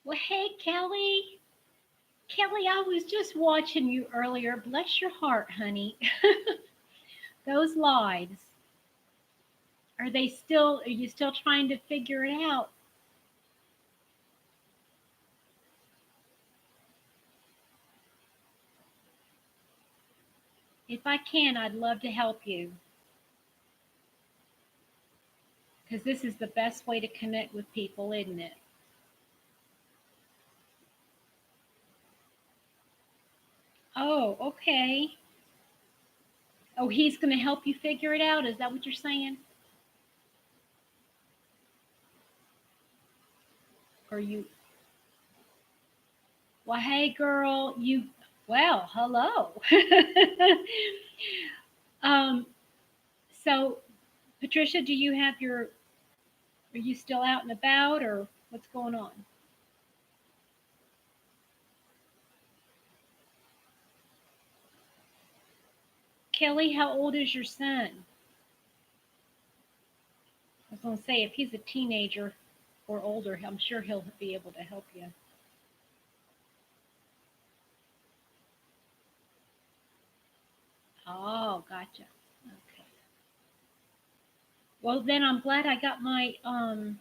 Well, hey, Kelly. Kelly, I was just watching you earlier. Bless your heart, honey. Those lives. Are you still trying to figure it out? If I can, I'd love to help you because this is the best way to connect with people, isn't it? Oh, okay. Oh, he's going to help you figure it out. Is that what you're saying? Or you, well, hey, girl, well, hello. um, so, Patricia, do you have are you still out and about or what's going on? Kelly, how old is your son? I was going to say, if he's a teenager or older, I'm sure he'll be able to help you. Oh, gotcha. Okay. Well, then I'm glad I got I'm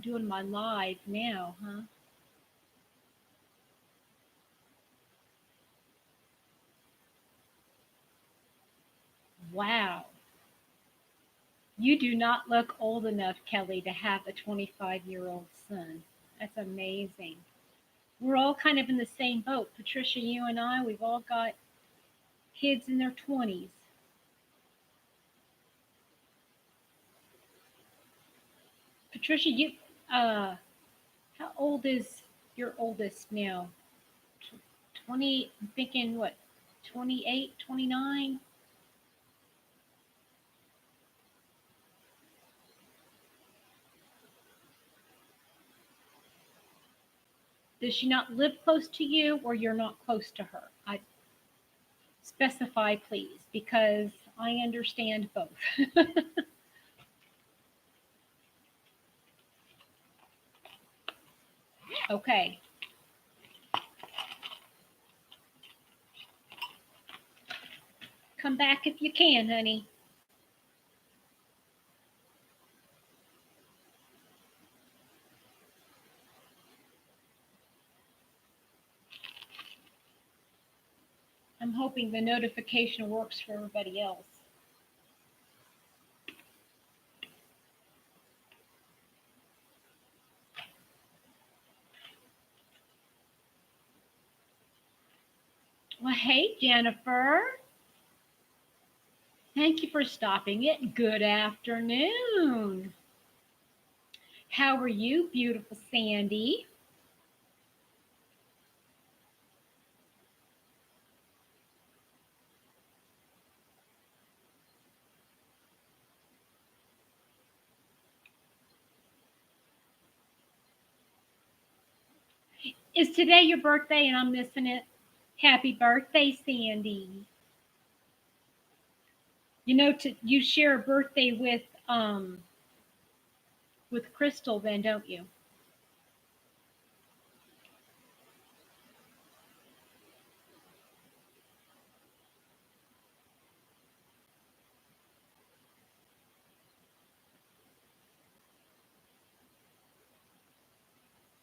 doing my live now, huh? Wow. You do not look old enough, Kelly, to have a 25-year-old son. That's amazing. We're all kind of in the same boat. Patricia, you and I, we've all got kids in their 20s. Patricia, uh, how old is your oldest now? 20, I'm thinking what, 28, 29? Does she not live close to you or you're not close to her? I specify, please, because I understand both. Okay, come back if you can, honey. I'm hoping the notification works for everybody else. Well, hey, Jennifer. Thank you for stopping it. Good afternoon. How are you, beautiful Sandy? Is today your birthday and I'm missing it? Happy birthday, Sandy. You know, you share a birthday with Crystal, then, don't you?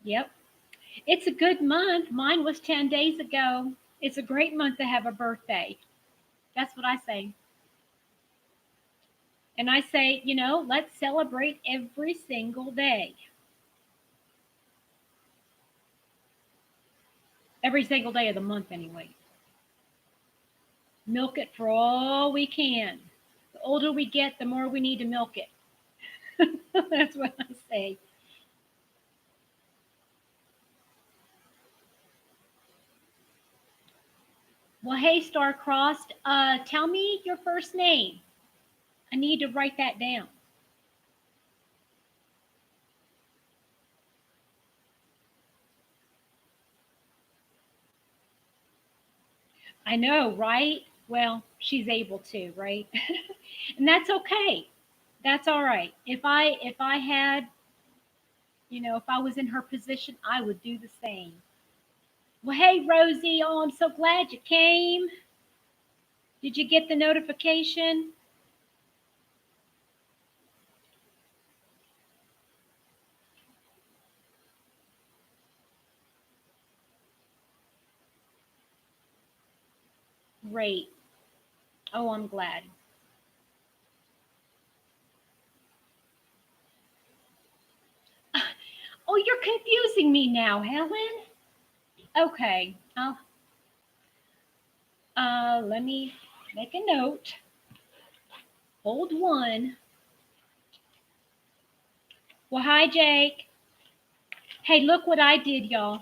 Yep. It's a good month. Mine was 10 days ago. It's a great month to have a birthday. That's what I say. And I say, let's celebrate every single day. Every single day of the month, anyway. Milk it for all we can. The older we get, the more we need to milk it. That's what I say. Well, hey, Star-Crossed, tell me your first name. I need to write that down. I know, right? Well, she's able to, right? And that's okay. That's all right. If I had If I was in her position, I would do the same. Well, hey, Rosie. Oh, I'm so glad you came. Did you get the notification? Great. Oh, I'm glad. Oh, you're confusing me now, Helen. Okay. Let me make a note. Hold one. Well, hi, Jake. Hey, look what I did, y'all.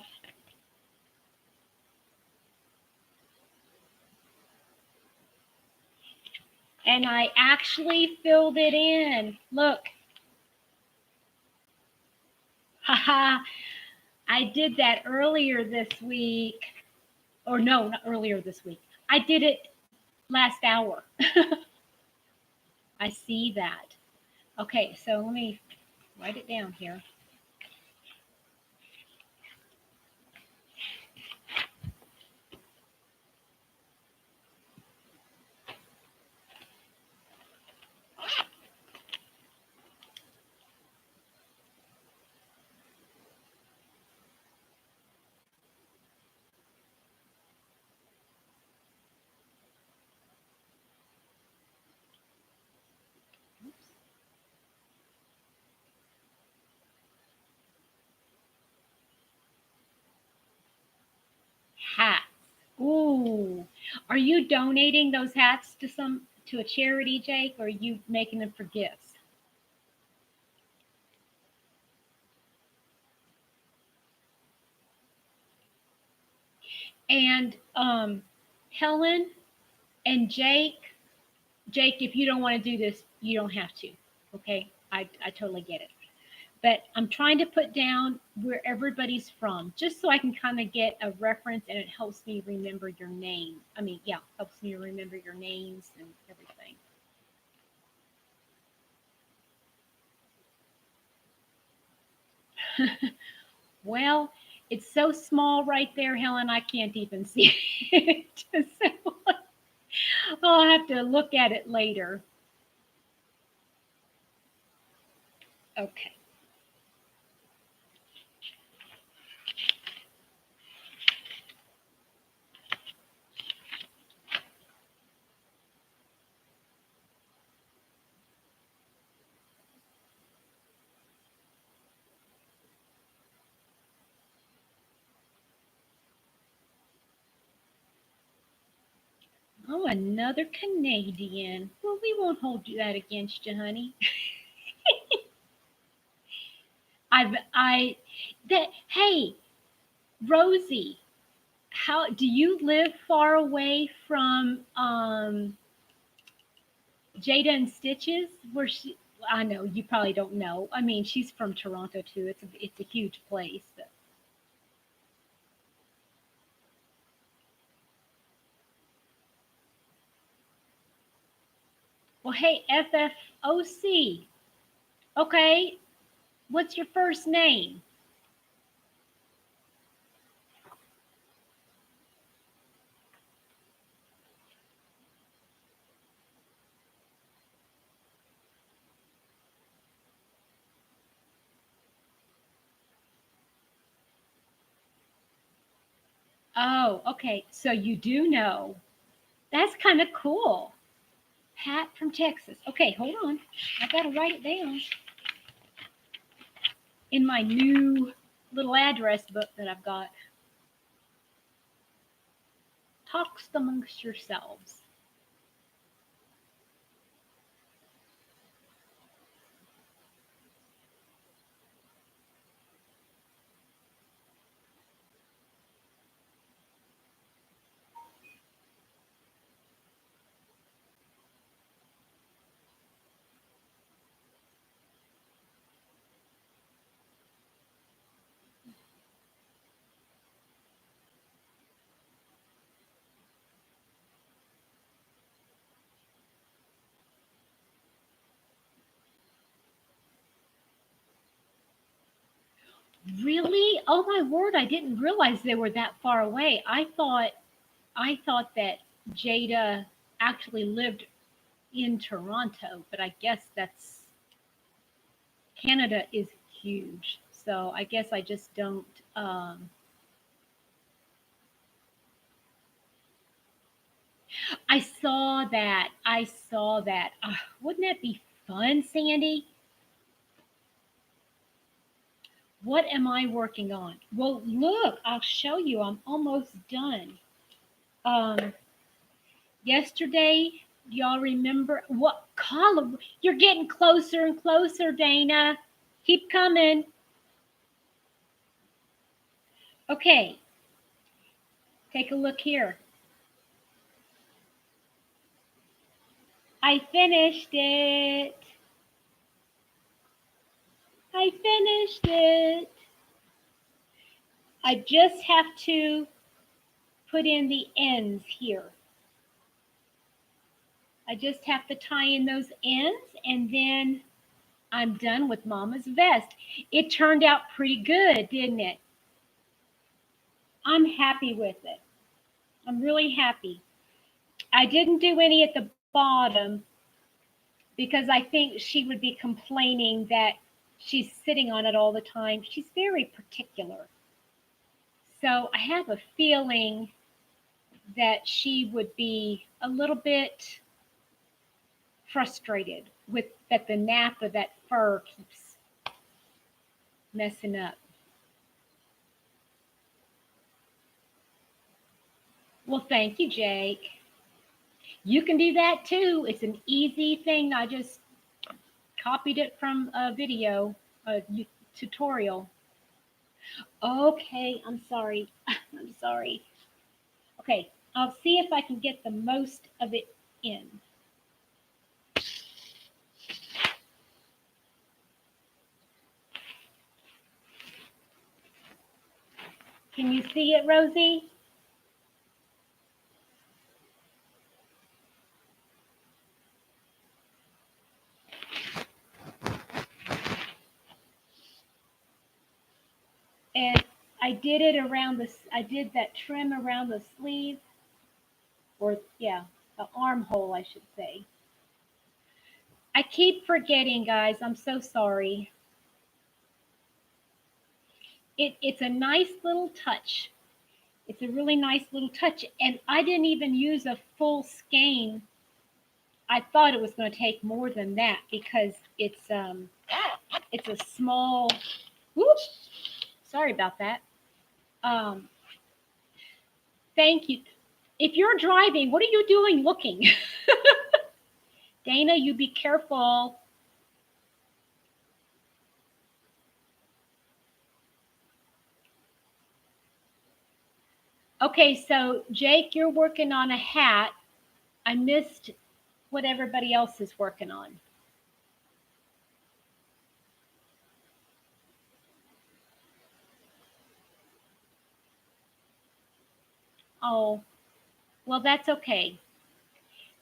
And I actually filled it in. Look. Haha. I did that earlier this week. Or no, not earlier this week. I did it last hour. I see that. Okay, so let me write it down here. Hats. Ooh. Are you donating those hats to a charity, Jake, or are you making them for gifts? And Helen and Jake, if you don't want to do this, you don't have to. Okay? I totally get it. But I'm trying to put down where everybody's from, just so I can kind of get a reference and it helps me remember your name. I mean, yeah, helps me remember your names and everything. Well, it's so small right there, Helen, I can't even see it. So I'll have to look at it later. Okay. Oh, another Canadian. Well, we won't hold that against you, honey. I, that, hey, Rosie, how do you live far away from Jada and Stitches? Where she, I know you probably don't know. I mean, she's from Toronto too. It's a huge place. But, well, hey, FFOC. Okay, what's your first name? Oh, okay. So you do know. That's kind of cool. Pat from Texas. Okay, hold on. I gotta write it down in my new little address book that I've got. Talks amongst yourselves. Really? Oh my word, I didn't realize they were that far away. I thought that Jada actually lived in Toronto, but I guess that's Canada is huge. So I guess I just don't I saw that. I saw that. Wouldn't that be fun, Sandy? What am I working on? Well, look, I'll show you. I'm almost done. Um, Yesterday, y'all remember what column? You're getting closer and closer, Dana. Keep coming. Okay, take a look here. I finished it. I finished it. I just have to put in the ends here. I just have to tie in those ends and then I'm done with Mama's vest. It turned out pretty good, didn't it? I'm happy with it. I'm really happy. I didn't do any at the bottom because I think she would be complaining that she's sitting on it all the time. She's very particular. So I have a feeling that she would be a little bit frustrated with that the nap of that fur keeps messing up. Well, thank you, Jake. You can do that too. It's an easy thing. I just copied it from a video, a tutorial. Okay, I'm sorry. I'm sorry. Okay, I'll see if I can get the most of it in. Can you see it, Rosie? And I did it around the, I did that trim around the sleeve, or yeah, the armhole, I should say. I keep forgetting, guys. I'm so sorry. It's a nice little touch. It's a really nice little touch. And I didn't even use a full skein. I thought it was going to take more than that because it's a small, whoops, sorry about that. Um, thank you. If you're driving, what are you doing looking? Dana, you be careful. Okay, so Jake, you're working on a hat. I missed what everybody else is working on. Oh, well, that's okay.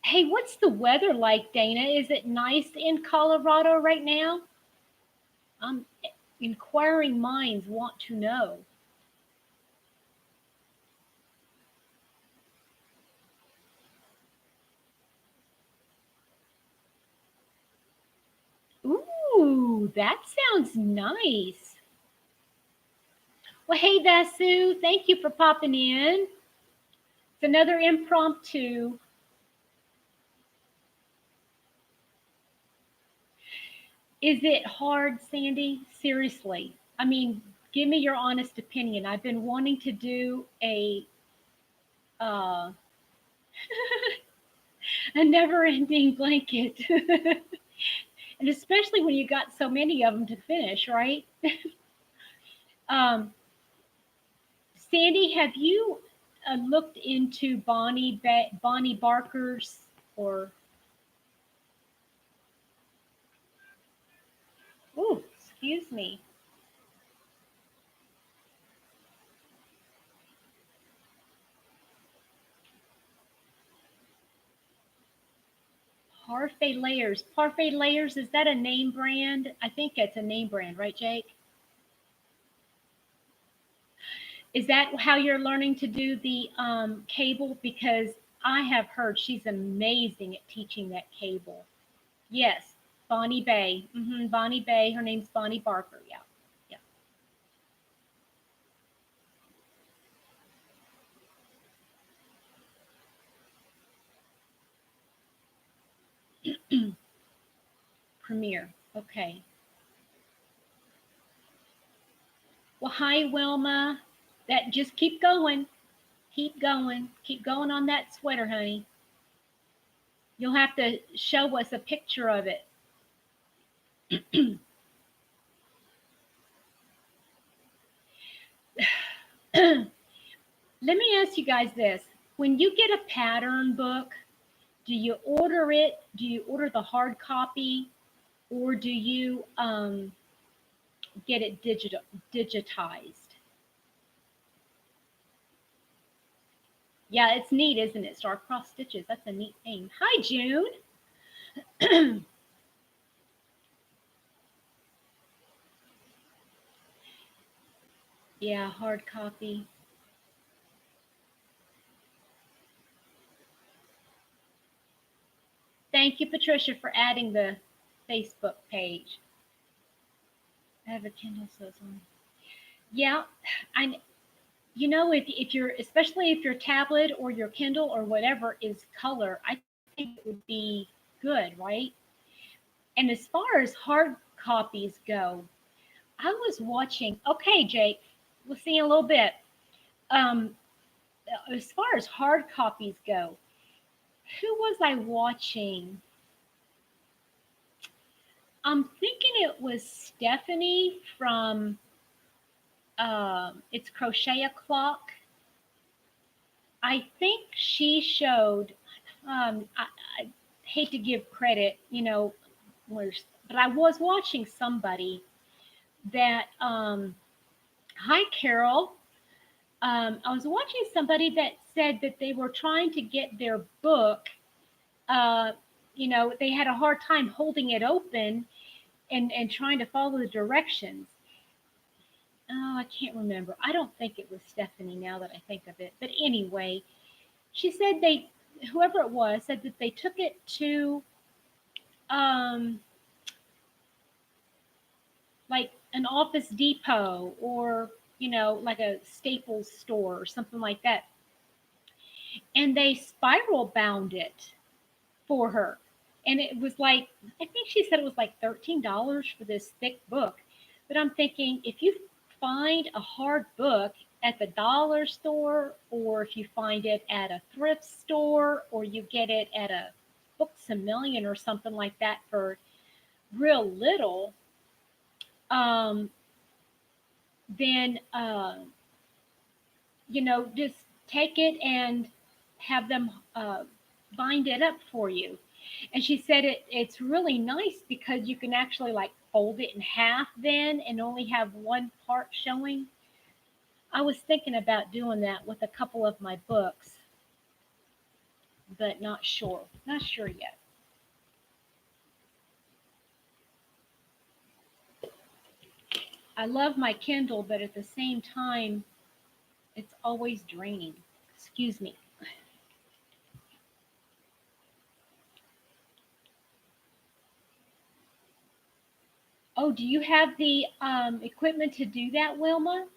Hey, what's the weather like, Dana? Is it nice in Colorado right now? Um, Inquiring minds want to know. Ooh, that sounds nice. Well, hey, Vasu, thank you for popping in. It's another impromptu. Is it hard, Sandy? Seriously. I mean, give me your honest opinion. I've been wanting to do uh, a never-ending blanket, and especially when you got so many of them to finish, right? um, Sandy, have you looked into Bonnie Barker's or oh, excuse me, Parfait Layers? Parfait Layers, is that a name brand? I think it's a name brand, right, Jake? Is that how you're learning to do the cable? Because I have heard she's amazing at teaching that cable. Yes, Bonnie Bay. Bonnie Bay. Her name's Bonnie Barker. Yeah, yeah. Premiere. Okay. Well, hi, Wilma. That just keep going. Keep going. Keep going on that sweater, honey. You'll have to show us a picture of it. Let me ask you guys this. When you get a pattern book, do you order it? Do you order the hard copy or do you get it digitized? Yeah, it's neat, isn't it? Star-crossed stitches. That's a neat thing. Hi, June. Yeah, hard copy. Thank you, Patricia, for adding the Facebook page. I have a Kindle, so it's on. Yeah, I. If you're, especially if your tablet or your Kindle or whatever is color, I think it would be good, right? And as far as hard copies go, I was watching. Okay, Jake, we'll see in a little bit. Um, as far as hard copies go, who was I watching? I'm thinking it was Stephanie from It's Crochet O'Clock. I think she showed. I hate to give credit, but I was watching somebody that. Hi, Carol. I was watching somebody that said that they were trying to get their book. Uh, they had a hard time holding it open and trying to follow the directions. Oh, I can't remember. I don't think it was Stephanie now that I think of it. But anyway, she said whoever it was, said that they took it to um, like an Office Depot or, like a Staples store or something like that. And they spiral bound it for her. And it was like, I think she said it was like $13 for this thick book. But I'm thinking, if you find a hard book at the dollar store, or if you find it at a thrift store, or you get it at a Books a Million or something like that for real little, um, then, just take it and have them bind it up for you. And she said it's really nice because you can actually like fold it in half then and only have one part showing. I was thinking about doing that with a couple of my books, but not sure. Not sure yet. I love my Kindle, but at the same time, it's always draining. Excuse me. Oh, do you have the equipment to do that, Wilma?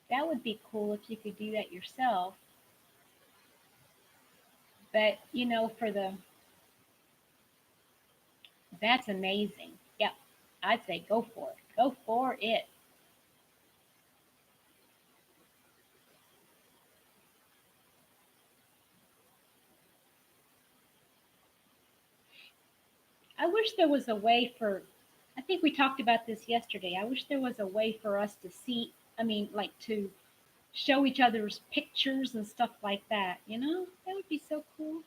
That would be cool if you could do that yourself. But for the that's amazing. Yep, I'd say go for it. Go for it. I wish there was a way for. I think we talked about this yesterday. I wish there was a way for us to see. I mean, like to show each other's pictures and stuff like that. That would be so cool.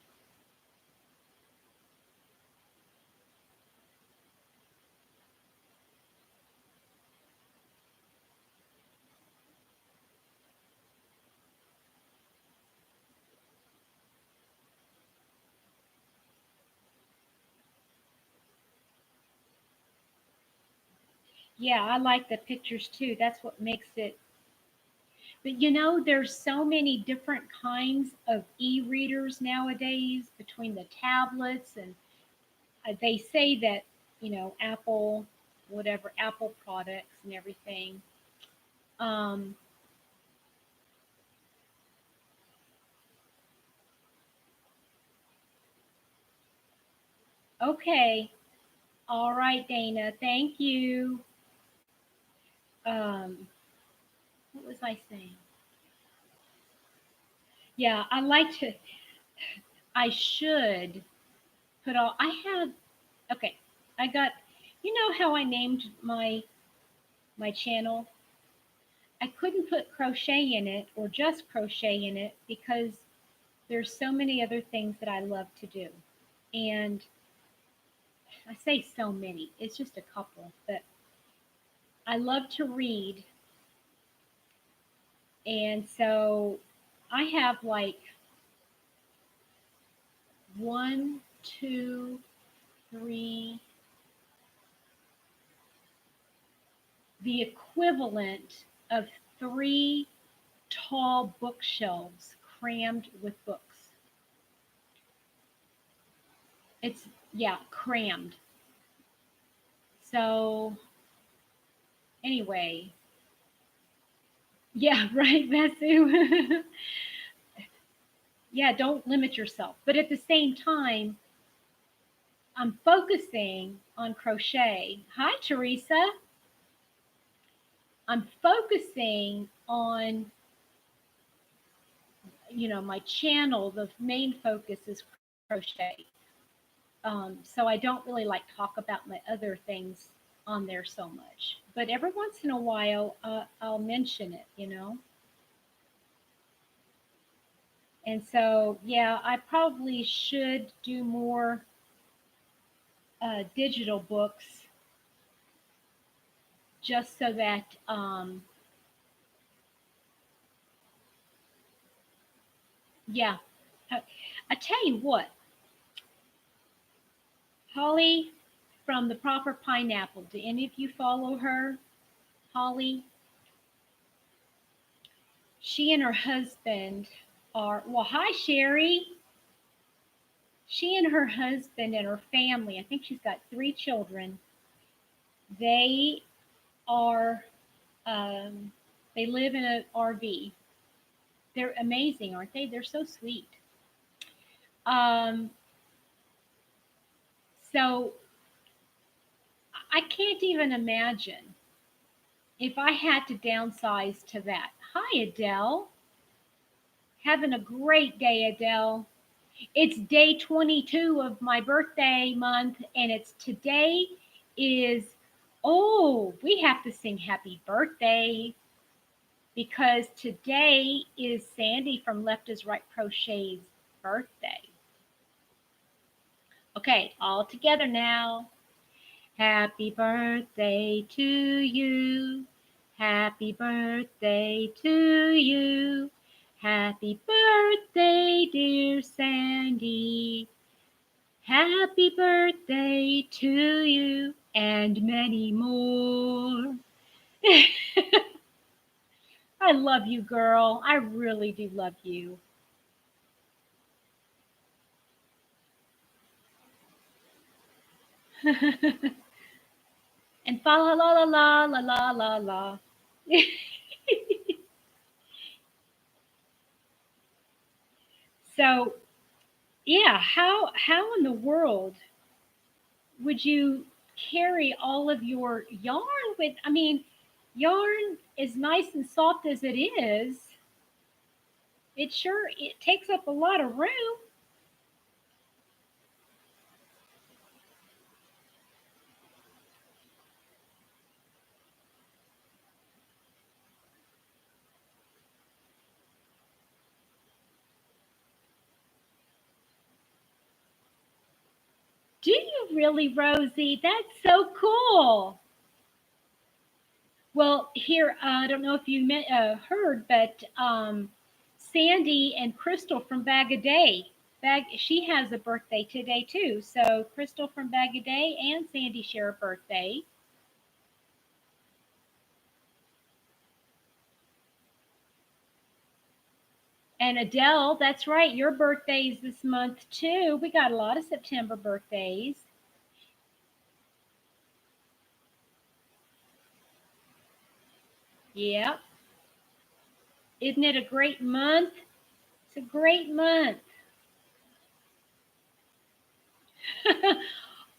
Yeah, I like the pictures too. That's what makes it. But there's so many different kinds of e-readers nowadays between the tablets and they say that, Apple, whatever, Apple products and everything. Um, okay. All right, Dana. Thank you. Um, what was I saying? Yeah, I should put all, I had, okay. I got, how I named my channel? I couldn't put crochet in it or just crochet in it because there's so many other things that I love to do. And I say so many, it's just a couple, but I love to read. And so I have like one, two, three, the equivalent of three tall bookshelves crammed with books. It's, yeah, crammed. So, anyway, yeah, right, Vasu. Yeah, don't limit yourself. But at the same time, I'm focusing on crochet. Hi, Teresa. I'm focusing on, my channel. The main focus is crochet. So I don't really like talk about my other things on there so much. But every once in a while, I'll mention it. And so, yeah, I probably should do more digital books just so that, yeah. I tell you what, Holly from the Proper Pineapple, do any of you follow her? Holly, she and her husband well, hi, Sherry. She and her husband and her family, I think she's got three children. They are, um, they live in an RV. They're amazing, aren't they? They're so sweet. Um, so I can't even imagine if I had to downsize to that. Hi, Adele. Having a great day, Adele. It's day 22 of my birthday month, and it's today is, oh, we have to sing happy birthday because today is Sandy from Left is Right Crochet's birthday. Okay, all together now. Happy birthday to you. Happy birthday to you. Happy birthday, dear Sandy. Happy birthday to you and many more. I love you, girl. I really do love you. And fa la la la la la la la. So, yeah, how in the world would you carry all of your yarn with? I mean, yarn as nice and soft as it is, it takes up a lot of room. Do you really, Rosie? That's so cool. Well, here, I don't know if you heard, but Sandy and Crystal from Bag a Day, she has a birthday today too. So Crystal from Bag a Day and Sandy share a birthday. And Adele, that's right. Your birthday's this month too. We got a lot of September birthdays. Yep. Isn't it a great month? It's a great month.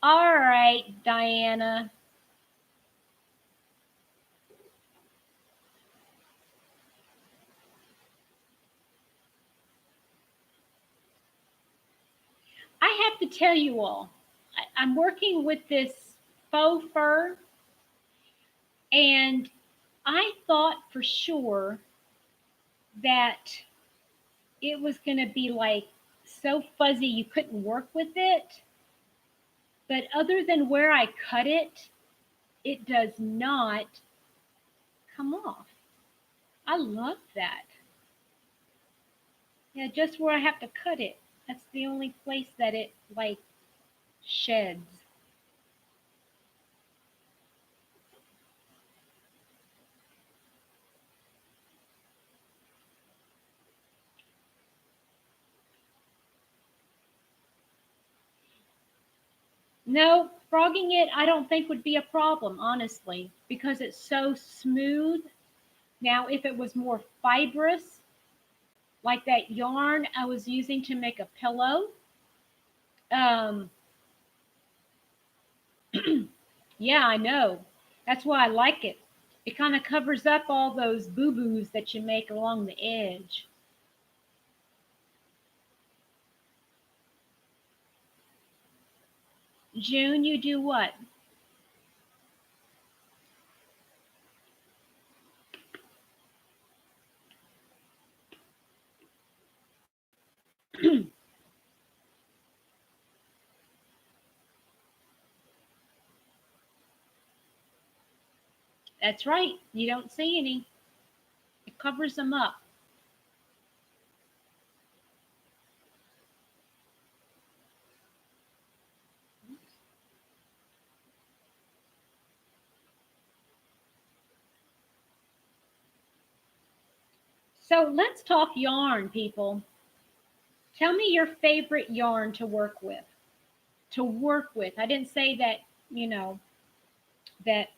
All right, Diana. I have to tell you all, I'm working with this faux fur, and I thought for sure that it was going to be like so fuzzy you couldn't work with it. But other than where I cut it does not come off. I love that. Yeah, just where I have to cut it. That's the only place that it like sheds. No, frogging it I don't think would be a problem, honestly, because it's so smooth. Now, if it was more fibrous, like that yarn I was using to make a pillow, um, yeah, I know. That's why I like it. It kind of covers up all those boo boos that you make along the edge. June, you do what? That's right. You don't see any. It covers them up. So let's talk yarn, people. Tell me your favorite yarn to work with. To work with. I didn't say that, you know, that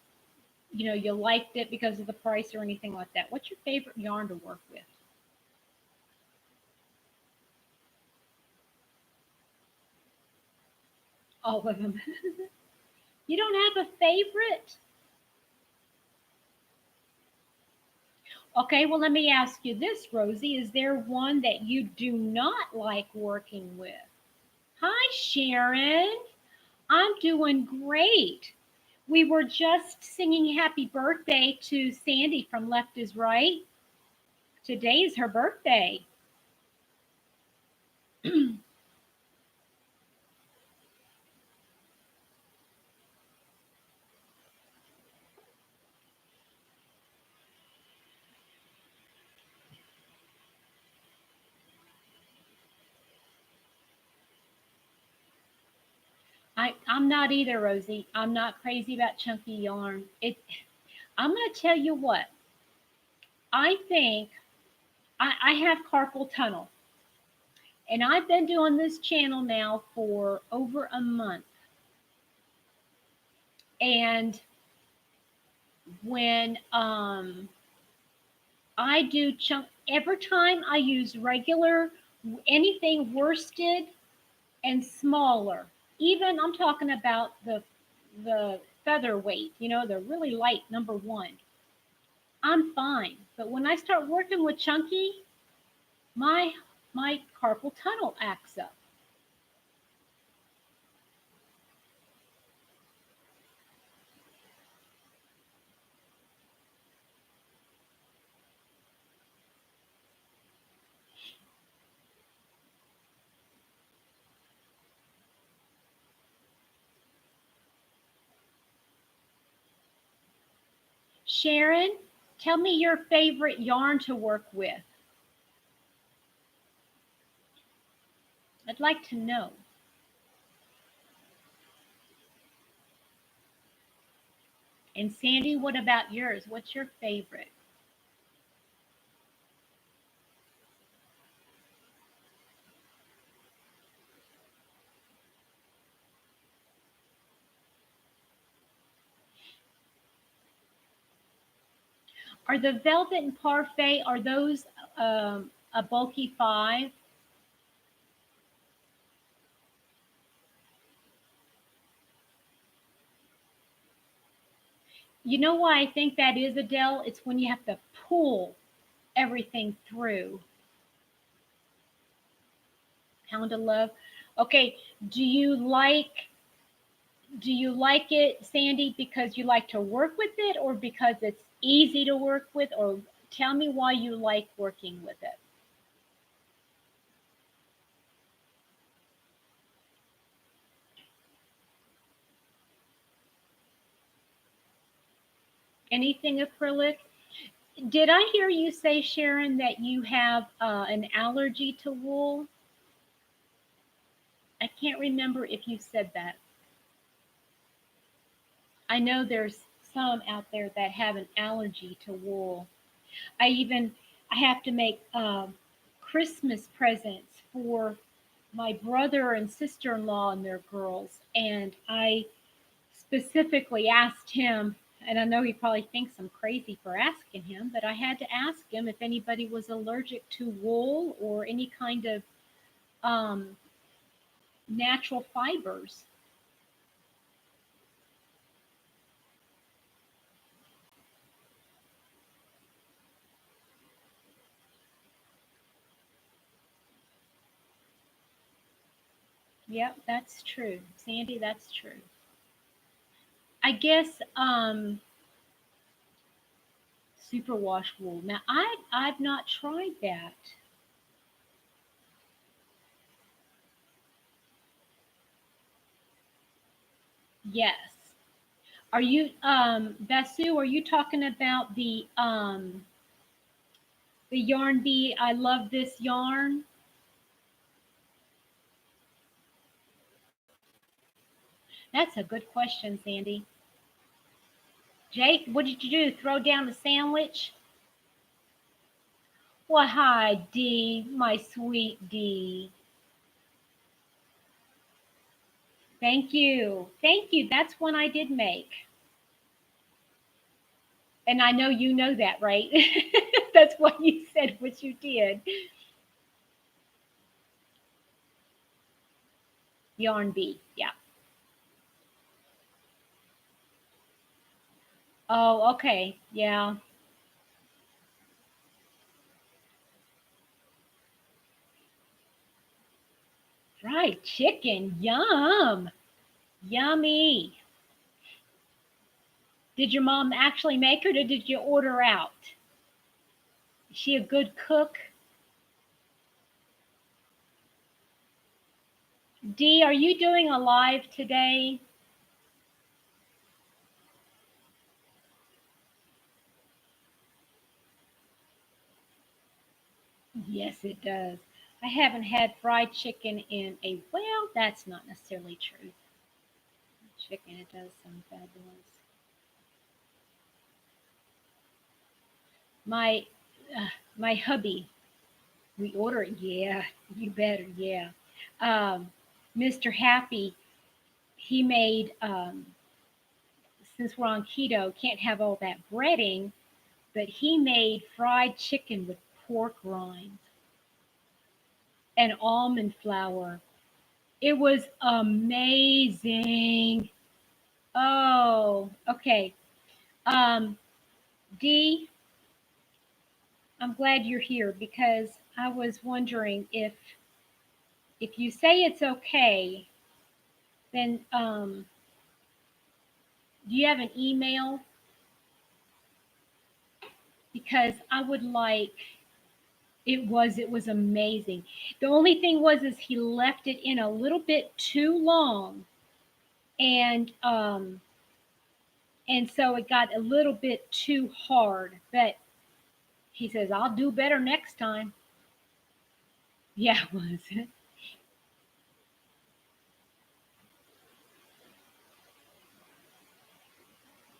you liked it because of the price or anything like that. What's your favorite yarn to work with? All of them. You don't have a favorite? Okay, well, let me ask you this, Rosie. Is there one that you do not like working with? Hi, Sharon. I'm doing great. We were just singing happy birthday to Sandy from Left is Right. Today's her birthday. I'm not either, Rosie. I'm not crazy about chunky yarn. I'm going to tell you what. I think I have carpal tunnel, and I've been doing this channel now for over a month. And when I do chunk, every time I use regular anything worsted and smaller, even I'm talking about the featherweight, the really light number one, I'm fine. But when I start working with chunky, my my carpal tunnel acts up. Sharon, tell me your favorite yarn to work with. I'd like to know. And Sandy, what about yours? What's your favorite? Are the velvet and parfait, are those a bulky 5? You know why I think that is, Adele? It's when you have to pull everything through. Pound of love. Okay, do you like it, Sandy, because you like to work with it or because it's easy to work with, or tell me why you like working with it. Anything acrylic? Did I hear you say, Sharon, that you have an allergy to wool? I can't remember if you said that. I know there's some out there that have an allergy to wool. I even I have to make Christmas presents for my brother and sister-in-law and their girls, and I specifically asked him, and I know he probably thinks I'm crazy for asking him, but I had to ask him if anybody was allergic to wool or any kind of um, natural fibers. Yep, that's true. Sandy, that's true. I guess superwash wool. Now I've not tried that. Yes. Are you Basu, are you talking about the yarn bee? I love this yarn. That's a good question, Sandy. Jake, what did you do? Throw down the sandwich? Well, hi, Dee, my sweet Dee. Thank you. Thank you. That's one I did make. And I know you know that, right? That's what you said, what you did. Yarn bee. Yeah. Oh, okay. Yeah. Fried chicken. Yum. Yummy. Did your mom actually make it or did you order out? Is she a good cook? Dee, are you doing a live today? Yes, it does. I haven't had fried chicken in a, well, that's not necessarily true. Chicken, it does sound fabulous. My uh, my hubby, we order it. Yeah, you better. Yeah. Um, Mr. Happy, he made since we're on keto, can't have all that breading, but he made fried chicken with pork rinds and almond flour. It was amazing. Oh, okay. Um, Dee, I'm glad you're here because I was wondering if you say it's okay, then do you have an email? Because I would like, it was amazing. The only thing was is he left it in a little bit too long, and and so it got a little bit too hard. But he says I'll do better next time. Yeah,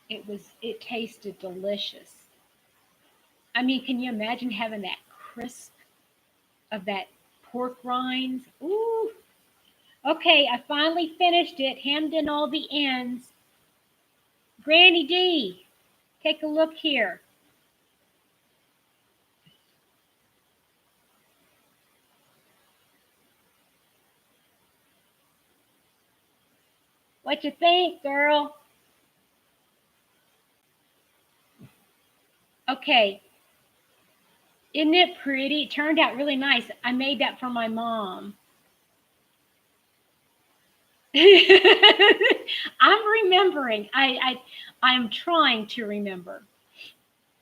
it was. It tasted delicious. I mean, can you imagine having that crisp of that pork rinds? Ooh. Okay, I finally finished it, hemmed in all the ends. Granny D, take a look here. What you think, girl? Okay. Isn't it pretty? It turned out really nice. I made that for my mom. I'm remembering. I'm trying to remember.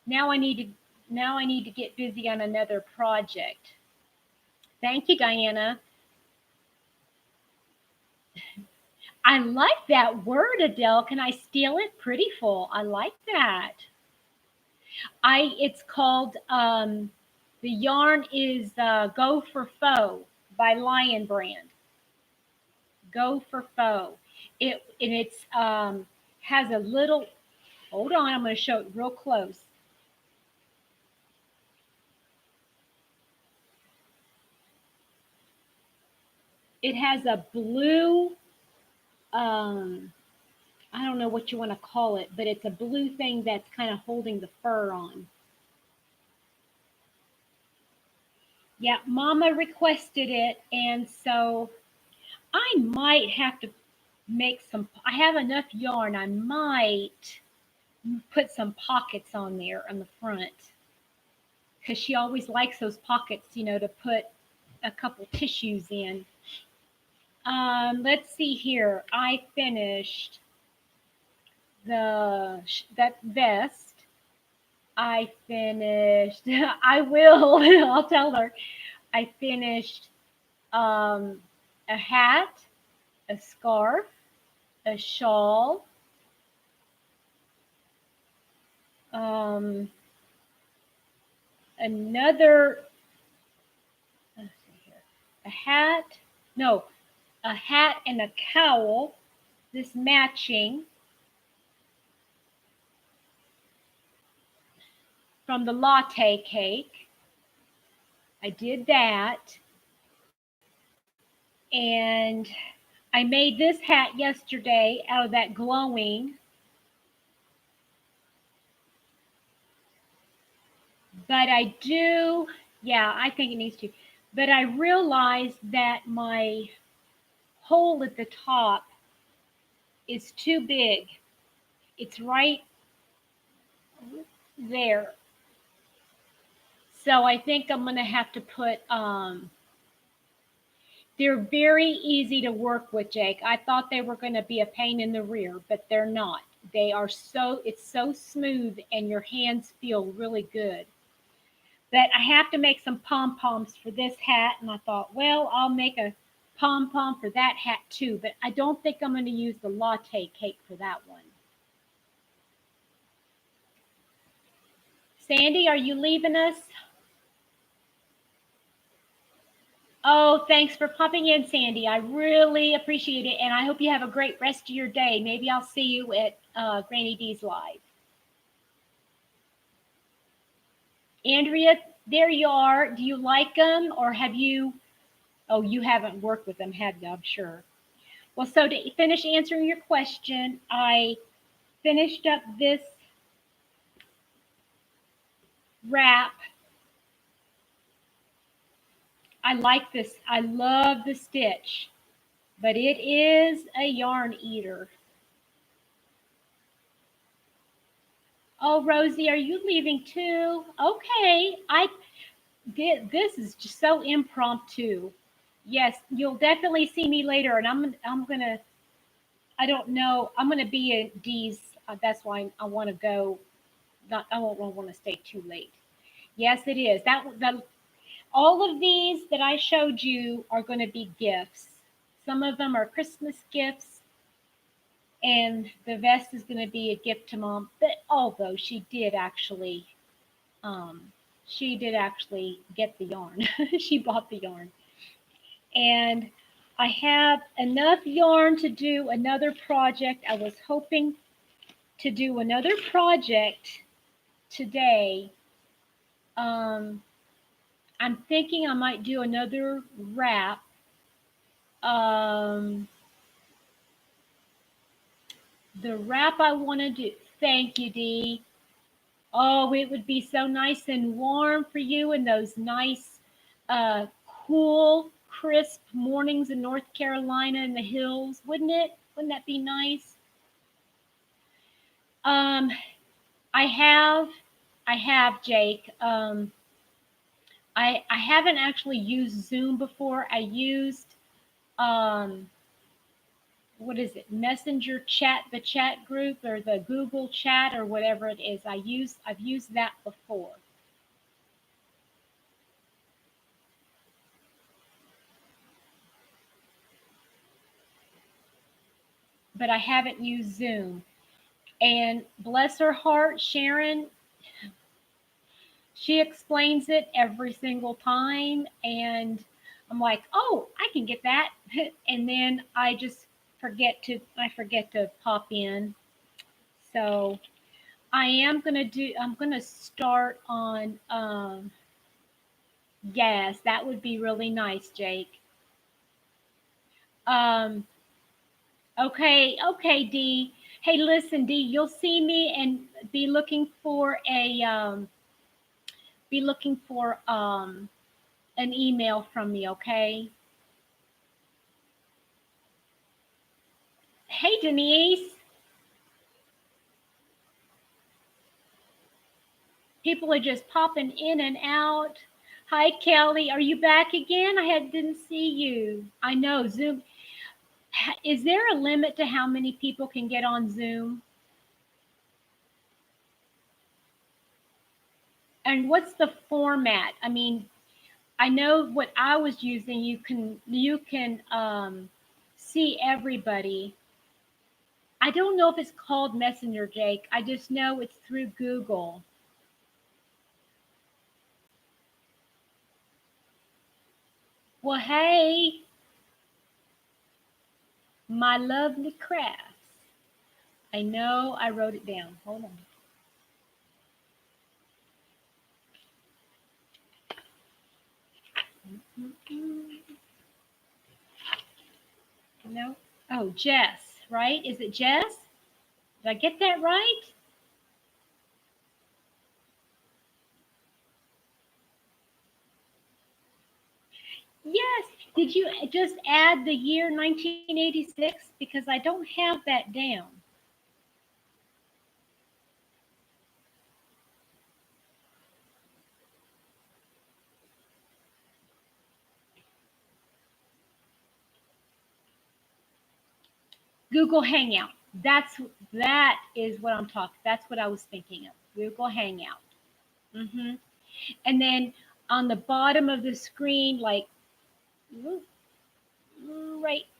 Now I need to now I need to get busy on another project. Thank you, Diana. I like that word, Adele. Can I steal it? Prettyful. I like that. It's called the yarn is Go for Faux by Lion Brand. Go for Faux. It's has a little. Hold on, I'm going to show it real close. It has a blue. I don't know what you want to call it, but it's a blue thing that's kind of holding the fur on. Yeah, Mama requested it, and so I might have to make some. I have enough yarn. I might put some pockets on there on the front because she always likes those pockets, to put a couple tissues in. Let's see here. I finished that vest. I finished. I will. I'll tell her. I finished a hat, a scarf, a shawl, um, another. Let's see here. A hat. No, a hat and a cowl. This matching from the latte cake. I did that. And I made this hat yesterday out of that glowing. But I think it needs to. But I realized that my hole at the top is too big. It's right there. So I think I'm going to have to put, they're very easy to work with, Jake. I thought they were going to be a pain in the rear, but they're not. It's so smooth and your hands feel really good. But I have to make some pom poms for this hat, and I thought, well, I'll make a pom pom for that hat too. But I don't think I'm going to use the latte cake for that one. Sandy, are you leaving us? Oh, thanks for popping in, Sandy. I really appreciate it, and I hope you have a great rest of your day. Maybe I'll see you at Granny D's Live. Andrea, there you are. Do you like them, or have you? Oh, you haven't worked with them, have you? I'm sure. Well, so to finish answering your question, I finished up this wrap. I like this. I love the stitch, but it is a yarn eater. Oh, Rosie, are you leaving too? Okay. This is just so impromptu. Yes, you'll definitely see me later, and I'm gonna. I don't know. I'm gonna be at D's. That's why I want to go. Not. I won't want to stay too late. Yes, it is. All of these that I showed you are going to be gifts. Some of them are Christmas gifts, and the vest is going to be a gift to mom. But although um, she did actually get the yarn. She bought the yarn, and I have enough yarn to do another project. I was hoping to do another project today. I'm thinking I might do another wrap. Um, the wrap I want to do. Thank you, Dee. Oh, it would be so nice and warm for you in those nice, cool crisp mornings in North Carolina in the hills, wouldn't it? Wouldn't that be nice? Um, I have, I have, Jake. I haven't actually used Zoom before. I used um, what is it? Messenger chat, the chat group or the Google chat or whatever it is. I've used that before. But I haven't used Zoom. And bless her heart, Sharon, she explains it every single time. And I'm like, oh, I can get that. And then I forget to pop in. So I'm going to start on, yes, that would be really nice, Jake. Um, okay, Dee. Hey, listen, Dee, you'll see me and be looking for an email from me, okay? Hey, Denise. People are just popping in and out. Hi, Kelly. Are you back again? Didn't see you. I know Zoom. Is there a limit to how many people can get on Zoom? And what's the format? I mean, I know what I was using. You can see everybody. I don't know if it's called Messenger, Jake. I just know it's through Google. Well, hey, my lovely crafts. I know I wrote it down. Hold on. No. Oh, Jess, right? Is it Jess? Did I get that right? Yes. Did you just add the year 1986? Because I don't have that down. Google Hangout. That is what I'm talking. That's what I was thinking of. Google Hangout. hmm And then on the bottom of the screen, like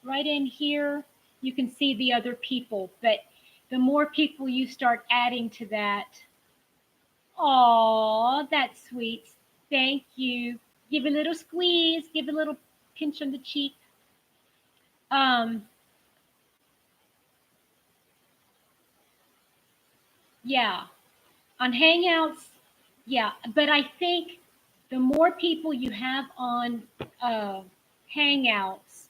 right in here, you can see the other people. But the more people you start adding to that, oh, that's sweet. Thank you. Give a little squeeze. Give a little pinch on the cheek. Um, yeah. On Hangouts, yeah, but I think the more people you have on uh, Hangouts,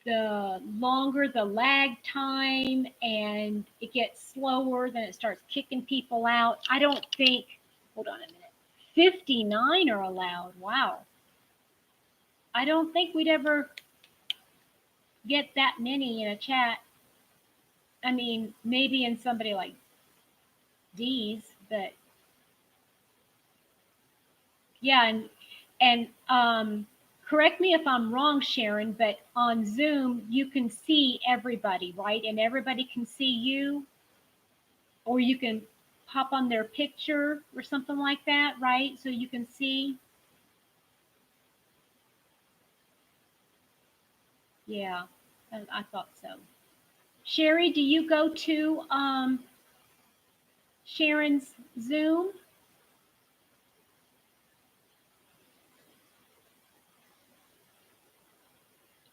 the longer the lag time, and it gets slower. Then it starts kicking people out. I don't think. Hold on a minute. 59 are allowed. Wow. I don't think we'd ever get that many in a chat. I mean, maybe in somebody like D's, but yeah, and correct me if I'm wrong, Sharon, but on Zoom you can see everybody, right? And everybody can see you, or you can pop on their picture or something like that, right? So you can see. Yeah, I thought so. Sherry, do you go to Sharon's Zoom?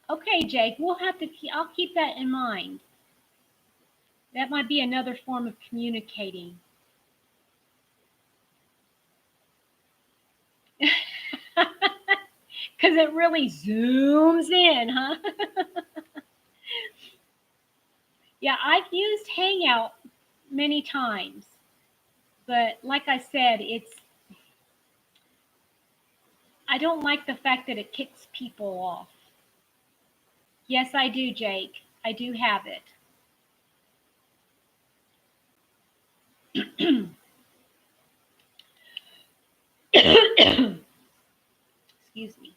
Okay, Jake, we'll have to. I'll keep that in mind. That might be another form of communicating. Because it really zooms in, huh? Yeah, I've used Hangout many times, but like I said, I don't like the fact that it kicks people off. Yes, I do, Jake. I do have it. Excuse me.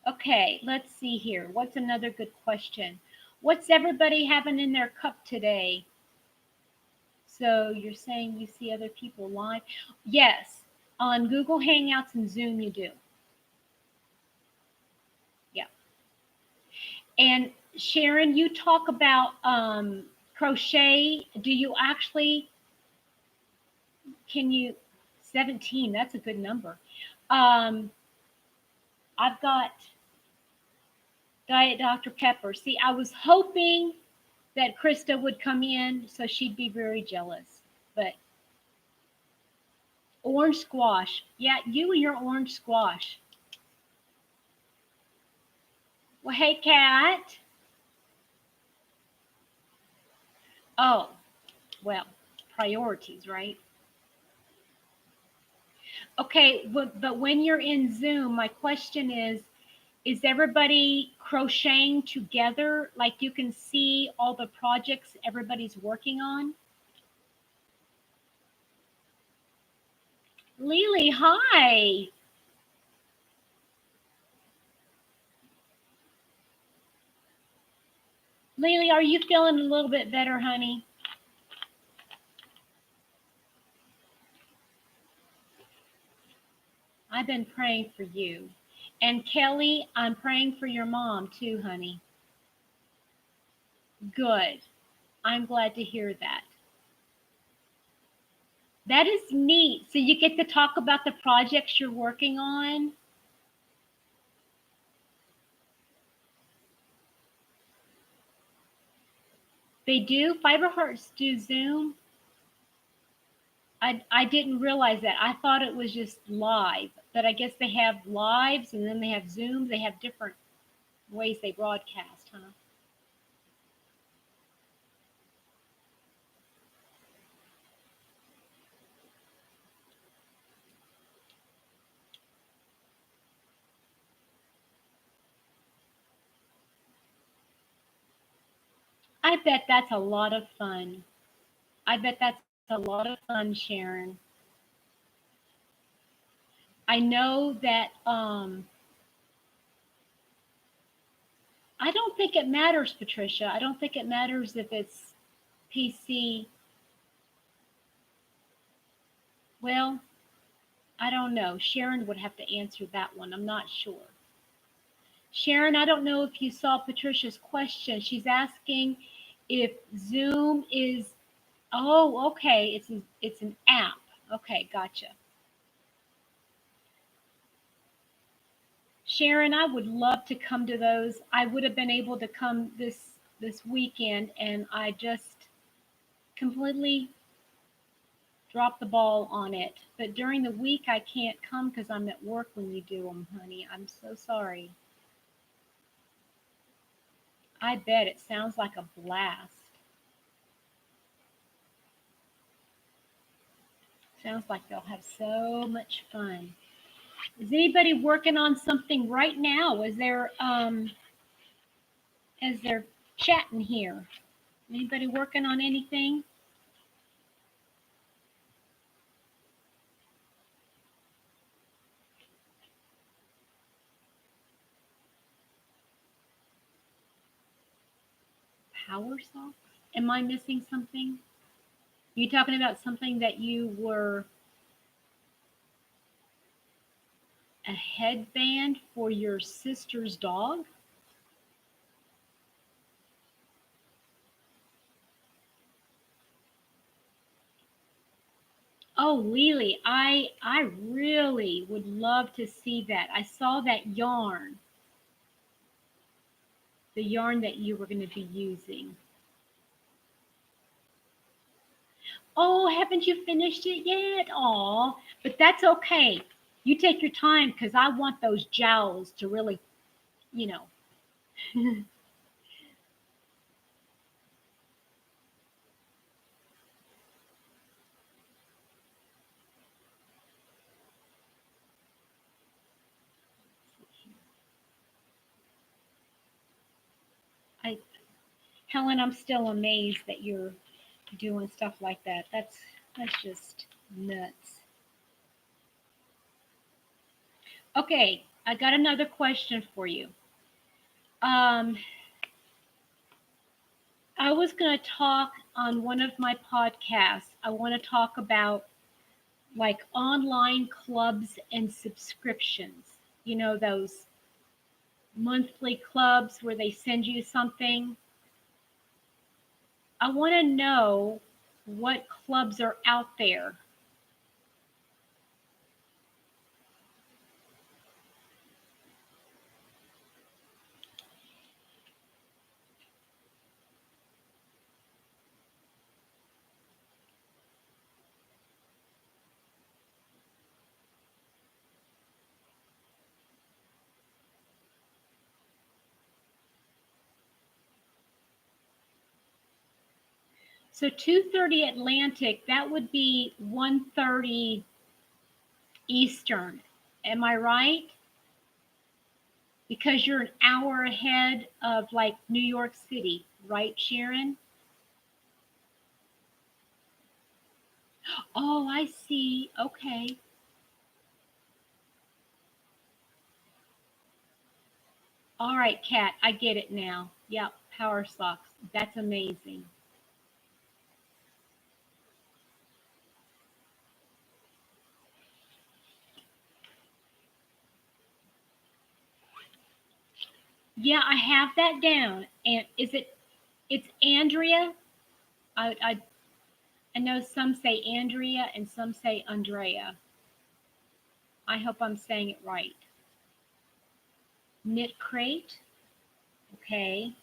Okay, let's see here. What's another good question? What's everybody having in their cup today? So you're saying you see other people live? Yes, on Google Hangouts and Zoom you do. Yeah. And Sharon, you talk about crochet. Do you actually, can you, 17, that's a good number. Um, I've got Diet Dr. Pepper. See, I was hoping that Krista would come in, so she'd be very jealous. But orange squash. Yeah, you and your orange squash. Well, hey, Kat. Oh, well, priorities, right? Okay, but when you're in Zoom, my question is everybody crocheting together? Like you can see all the projects everybody's working on? Lily, hi. Lily, are you feeling a little bit better, honey? I've been praying for you. And Kelly, I'm praying for your mom too, honey. Good. I'm glad to hear that. That is neat. So you get to talk about the projects you're working on. They do. Fiber Hearts do Zoom. I didn't realize that. I thought it was just live, but I guess they have lives and then they have Zooms. They have different ways they broadcast, huh? I bet that's a lot of fun. I bet that's a lot of fun, Sharon. I know that I don't think it matters, Patricia. I don't think it matters if it's PC. Well, I don't know. Sharon would have to answer that one. I'm not sure. Sharon, I don't know if you saw Patricia's question. She's asking if Zoom is, oh, okay, it's an app. Okay, gotcha. Sharon, I would love to come to those. I would have been able to come this weekend and I just completely dropped the ball on it. But during the week I can't come because I'm at work when you do them, honey. I'm so sorry. I bet it sounds like a blast. Sounds like they'll have so much fun. Is anybody working on something right now? As they're chatting here? Anybody working on anything? Power socks? Am I missing something? You talking about something that you were a headband for your sister's dog? Oh, Lily, I really would love to see that. I saw that yarn, the yarn that you were going to be using. Oh, haven't you finished it yet? Oh, but that's okay. You take your time because I want those jowls to really, you know. Helen, I'm still amazed that you're doing stuff like that. That's just nuts. Okay, I got another question for you. Um, I was going to talk on one of my podcasts. I want to talk about like online clubs and subscriptions. You know, those monthly clubs where they send you something. I want to know what clubs are out there. So 2:30 Atlantic, that would be 1:30 Eastern. Am I right? Because you're an hour ahead of like New York City, right, Sharon? Oh, I see. Okay. All right, Kat, I get it now. Yep, Power Socks. That's amazing. Yeah, I have that down. And is it? It's Andrea. I know some say Andrea and some say Andrea. I hope I'm saying it right. Knit Crate. Okay.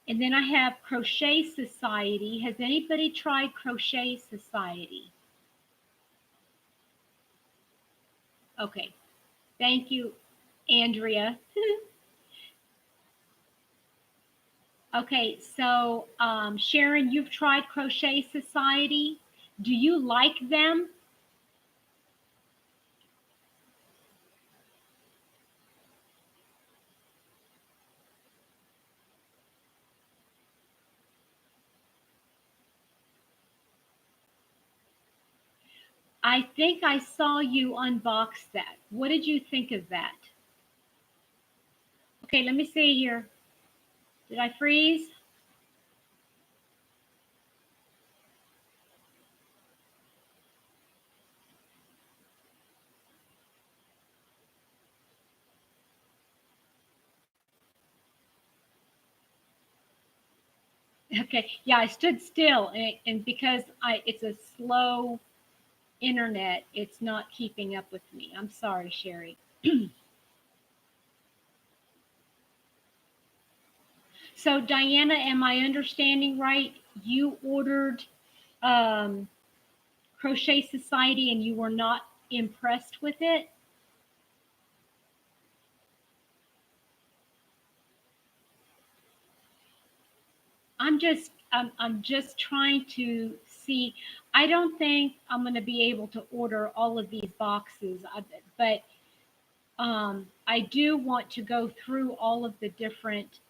And then I have Crochet Society. Has anybody tried Crochet Society? Okay. Thank you, Andrea. Okay, so Sharon, you've tried Crochet Society. Do you like them? I think I saw you unbox that. What did you think of that? Okay, let me see here. Did I freeze? Okay, yeah, I stood still, and because it's a slow internet, it's not keeping up with me. I'm sorry, Sherry. So, Diana, am I understanding right? You ordered um, Crochet Society and you were not impressed with it? I'm just trying to see. I don't think I'm going to be able to order all of these boxes, but I do want to go through all of the different.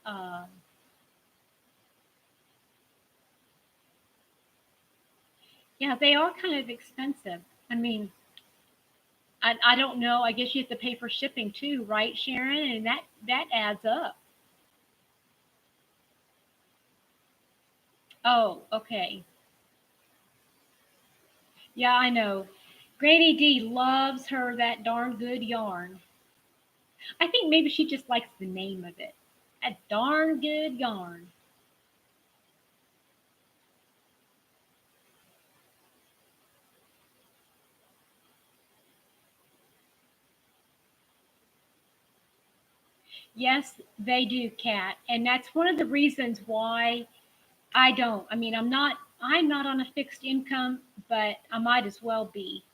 Yeah, they are kind of expensive. I mean, I don't know. I guess you have to pay for shipping too, right, Sharon? And that adds up. Oh, okay. Yeah, I know. Granny D loves her that darn good yarn. I think maybe she just likes the name of it. A darn good yarn. Yes, they do, Kat. And that's one of the reasons why I don't. I mean, I'm not on a fixed income, but I might as well be.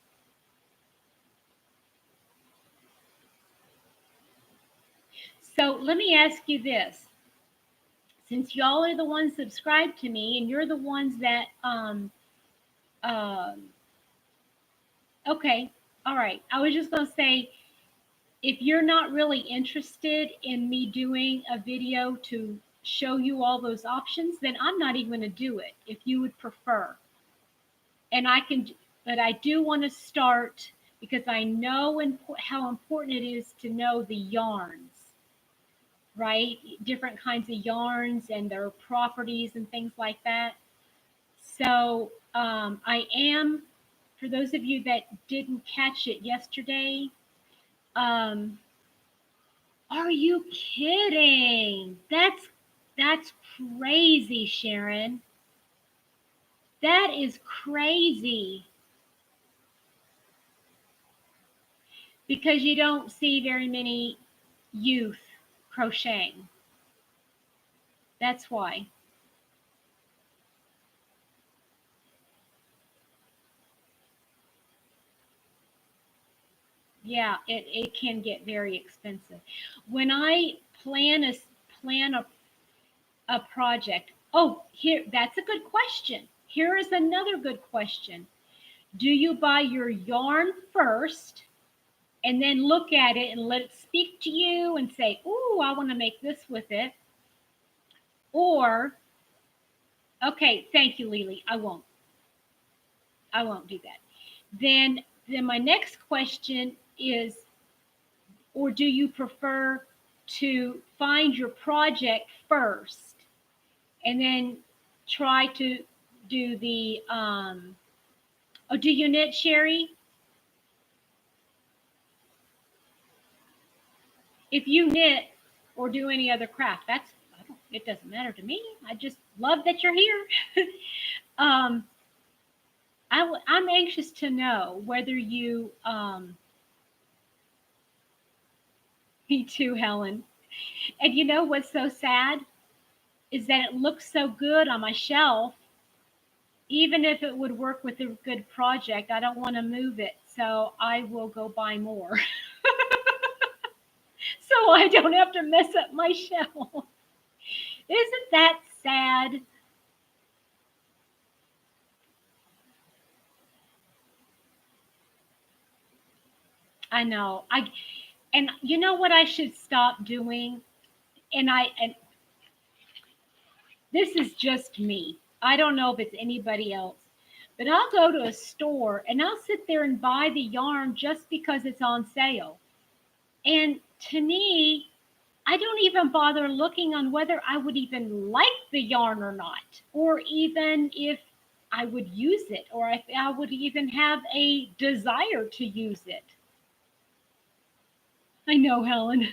So let me ask you this. Since y'all are the ones subscribed to me and you're the ones that um okay, all right. I was just gonna say if you're not really interested in me doing a video to show you all those options, then I'm not even going to do it if you would prefer. And I can, but I do want to start because I know how important it is to know the yarns, right? Different kinds of yarns and their properties and things like that. So I am, for those of you that didn't catch it yesterday, um, are you kidding? That's crazy, Sharon. That is crazy because you don't see very many youth crocheting. That's why. Yeah, it can get very expensive. When I plan a project, oh, here that's a good question. Here is another good question. Do you buy your yarn first and then look at it and let it speak to you and say, "Ooh, I want to make this with it." Or, okay, thank you, Lily. I won't. I won't do that. Then my next question is, or do you prefer to find your project first and then try to do the oh, do you knit, Sherry? If you knit or do any other craft, that's I don't, it doesn't matter to me. I just love that you're here. um, I'm anxious to know whether you. Me too, Helen. And you know what's so sad is that it looks so good on my shelf. Even if it would work with a good project, I don't want to move it, so I will go buy more, so I don't have to mess up my shelf. Isn't that sad? I know. And you know what I should stop doing? And this is just me. I don't know if it's anybody else. But I'll go to a store and I'll sit there and buy the yarn just because it's on sale. And to me, I don't even bother looking on whether I would even like the yarn or not, or even if I would use it, or if I would even have a desire to use it. I know, Helen.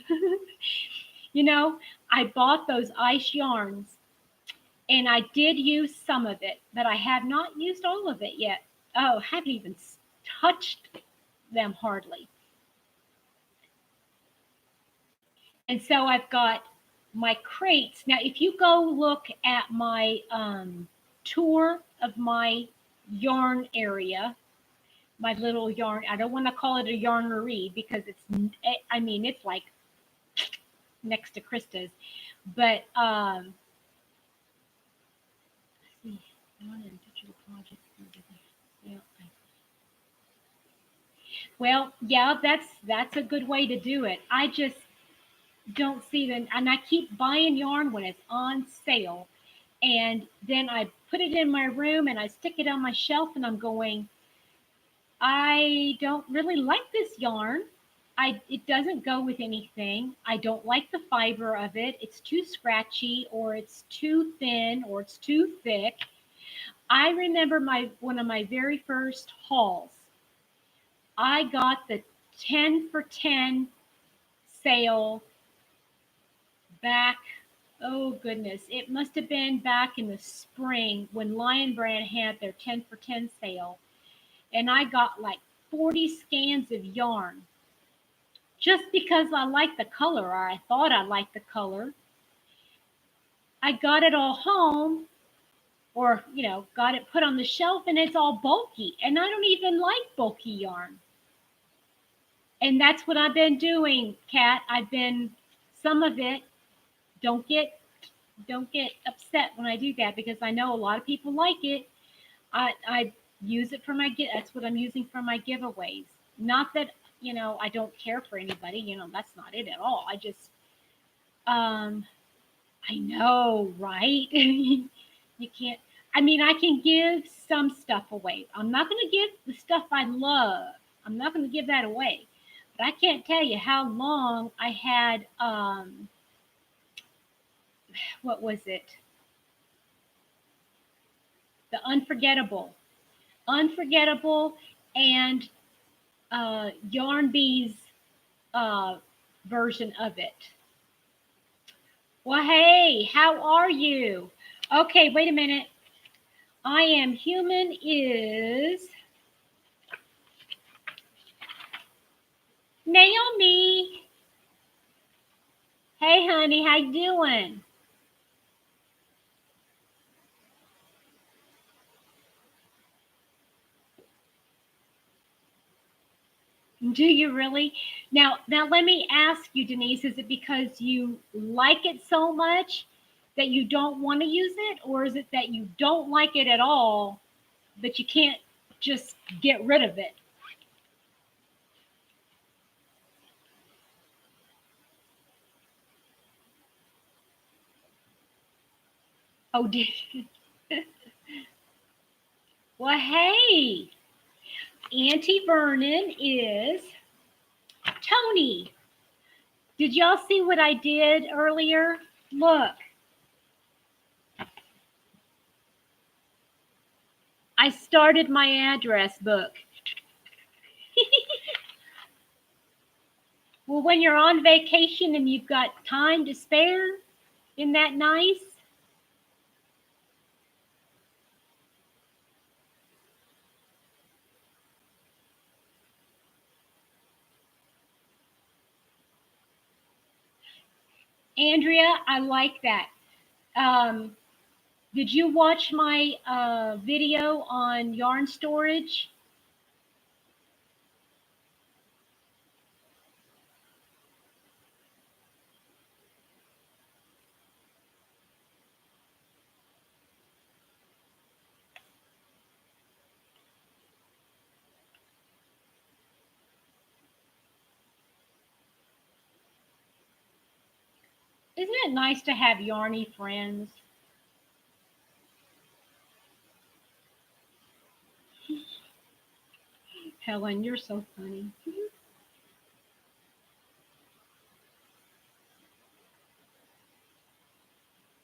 You know, I bought those ice yarns and I did use some of it, but I have not used all of it yet. Oh, haven't even touched them hardly. And so I've got my crates. Now, if you go look at my tour of my yarn area, my little yarn, I don't want to call it a yarnery because I mean, it's like next to Krista's. But let's see, yarn and digital projects. Yeah. Well, yeah, that's a good way to do it. I just don't see them, and I keep buying yarn when it's on sale, and then I put it in my room and I stick it on my shelf, and I'm going, I don't really like this yarn. It doesn't go with anything. I don't like the fiber of it. It's too scratchy, or it's too thin, or it's too thick. I remember my one of my very first hauls. I got the 10 for 10 sale back. Oh goodness, it must have been back in the spring when Lion Brand had their 10 for 10 sale, and I got like 40 scans of yarn just because I liked the color, or I thought I liked the color. I got it all home, or got it put on the shelf, and it's all bulky, and I don't even like bulky yarn. And that's what I've been doing, Kat. I've been some of it. Don't get don't get upset when I do that because I know a lot of people like it. I use it for that's what I'm using for my giveaways. Not that, I don't care for anybody, that's not it at all. I just um I know, right? You can't. I mean, I can give some stuff away. I'm not going to give the stuff I love. I'm not going to give that away. But I can't tell you how long I had. What was it? The unforgettable, and Yarn Bee's uh, version of it. Well, hey, how are you? Okay, wait a minute. I am human is Naomi. Hey, honey, how you doing? Do you really? Now, let me ask you, Denise. Is it because you like it so much that you don't want to use it, or is it that you don't like it at all, but you can't just get rid of it? Oh, did you? Well, hey, Auntie Vernon is Tony. Did y'all see what I did earlier? Look, I started my address book. Well, when you're on vacation and you've got time to spare, isn't that nice? Andrea, I like that. Um, did you watch my video on yarn storage? Isn't it nice to have yarny friends? Helen, you're so funny.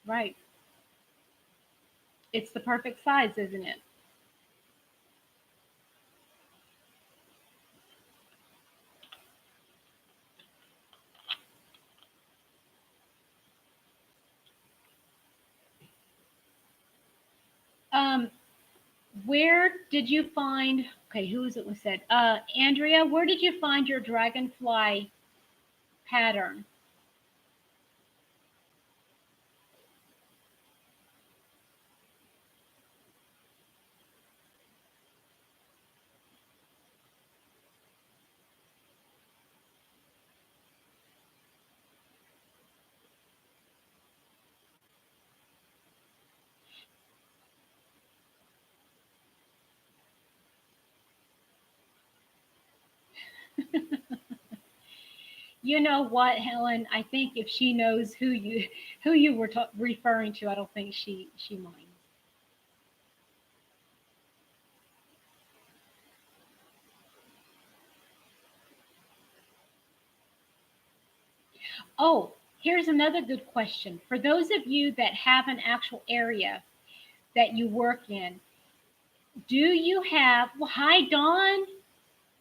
Right. It's the perfect size, isn't it? Um, where did you find, okay, who is it was said? Andrea, where did you find your dragonfly pattern? You know what, Helen? I think if she knows who you were referring to, I don't think she minds. Oh, here's another good question. For those of you that have an actual area that you work in, do you have, well, hi, Dawn.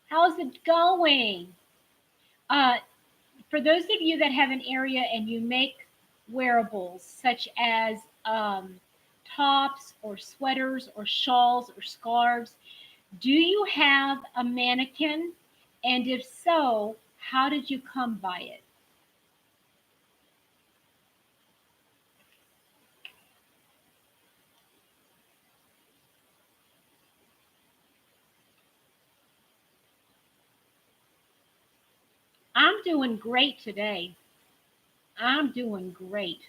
How's it going? Uh, for those of you that have an area and you make wearables such as tops or sweaters or shawls or scarves, do you have a mannequin? And if so, how did you come by it? I'm doing great today. I'm doing great.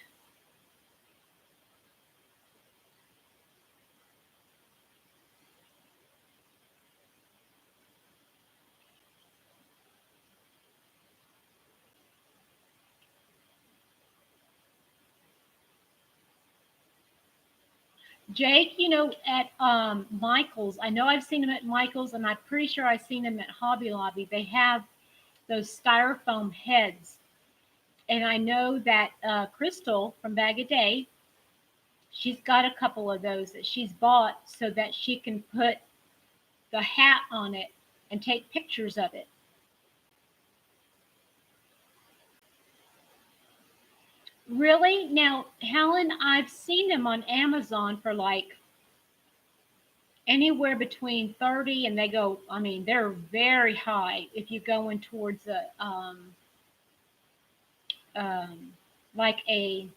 Jake, at Michael's, I know I've seen them at Michael's, and I'm pretty sure I've seen them at Hobby Lobby. They have those styrofoam heads. And I know that Crystal from Bag a Day, she's got a couple of those that she's bought so that she can put the hat on it and take pictures of it. Really? Now, Helen, I've seen them on Amazon for like anywhere between 30 and they go, I mean, they're very high if you go in towards um, like a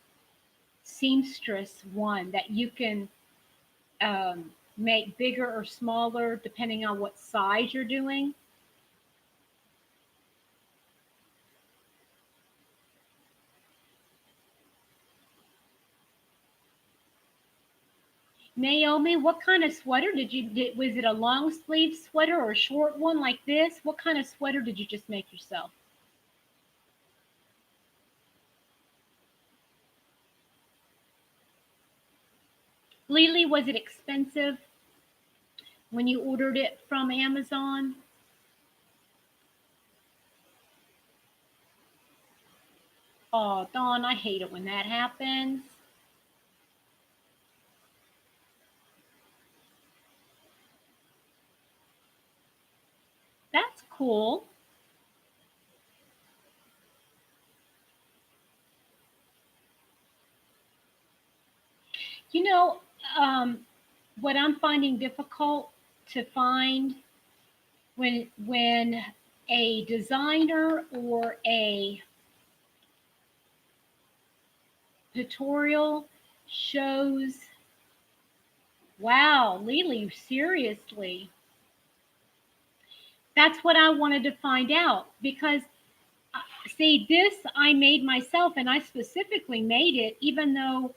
seamstress one that you can make bigger or smaller depending on what size you're doing. Naomi, what kind of sweater did? Was it a long sleeve sweater or a short one like this? What kind of sweater did you just make yourself? Lily, was it expensive when you ordered it from Amazon? Oh, Dawn, I hate it when that happens. That's cool. You know, um, what I'm finding difficult to find when a designer or a tutorial shows, wow, Lily, seriously. That's what I wanted to find out because see, this I made myself and I specifically made it even though